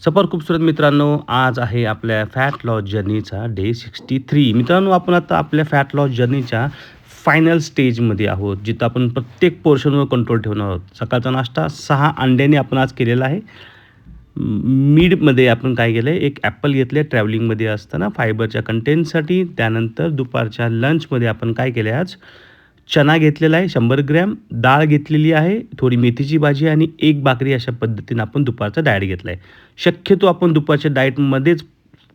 सफर खूबसूरत मित्रांनो, आज आहे आपल्या फॅट लॉस जर्नीचा डे 63. मित्रांनो, आपण आता आपल्या फॅट लॉस जर्नीच्या फायनल स्टेजमध्ये आहोत, जिथं आपण प्रत्येक पोर्शनवर कंट्रोल ठेवणार आहोत. सकाळचा नाश्ता 6 अंड्याने आपण आज केलेला आहे. मिडमध्ये आपण काय केलं आहे, एक ॲपल घेतले ट्रॅव्हलिंगमध्ये असताना फायबरच्या कंटेंटसाठी. त्यानंतर दुपारच्या लंचमध्ये आपण काय केलं आहे आज, चना घेतलेला आहे 100 ग्रॅम, डाळ घेतलेली आहे, थोडी मेथीची भाजी आणि एक भाकरी. अशा पद्धतीनं आपण दुपारचा डाएट घेतला आहे. शक्यतो आपण दुपारच्या डाएटमध्येच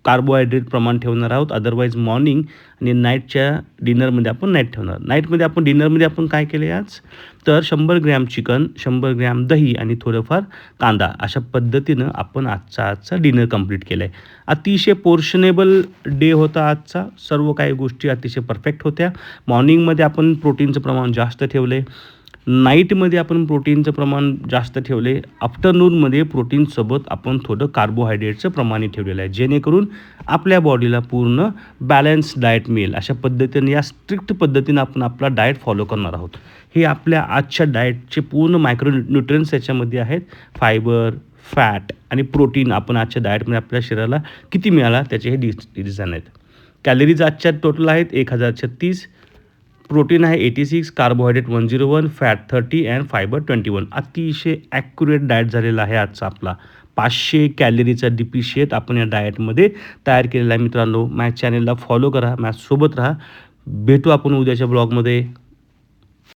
कार्बोहायड्रेट प्रमाण ठेवणार आहोत. अदरवाईज मॉर्निंग आणि नाईटच्या डिनरमध्ये आपण नाईट ठेवणार. नाईटमध्ये आपण डिनरमध्ये आपण काय केलं आहे आज, तर 100 ग्रॅम चिकन, 100 ग्रॅम दही आणि थोडंफार कांदा. अशा पद्धतीनं आपण आजचा डिनर कंप्लीट केलं आहे. अतिशय पोर्शनेबल डे होता आजचा. सर्व काही गोष्टी अतिशय परफेक्ट होत्या. मॉर्निंगमध्ये आपण प्रोटीनचं प्रमाण जास्त ठेवलं आहे. नाईटमध्ये आपण प्रोटीनचं प्रमाण जास्त ठेवले. आफ्टरनूनमध्ये प्रोटीनसोबत आपण थोडं कार्बोहायड्रेटचं प्रमाणही ठेवलेलं आहे, जेणेकरून आपल्या बॉडीला पूर्ण बॅलन्स डाएट मिळेल. अशा पद्धतीने या स्ट्रिक्ट पद्धतीनं आपण आपला डाएट फॉलो करणार आहोत. हे आपल्या आजच्या डाएटचे पूर्ण मायक्रो न्यूट्रियन्ट्स याच्यामध्ये आहेत. फायबर, फॅट आणि प्रोटीन आपण आजच्या डाएटमध्ये आपल्या शरीराला किती मिळाला त्याचे हे डिझाईन आहेत. कॅलरीज आजच्या टोटल आहेत 1036. प्रोटीन आहे 86, कार्बोहायड्रेट 101, फॅट 30 अँड फायबर 21. अतिशय ॲक्युरेट डाएट झालेला आहे आजचा आपला. 500 कॅलरीचा डिफिशियट आपण या डाएटमध्ये तयार केलेला आहे. मित्रांनो, माझ्या चॅनलला फॉलो करा, माझ्यासोबत राहा. भेटू आपण उद्याच्या ब्लॉगमध्ये.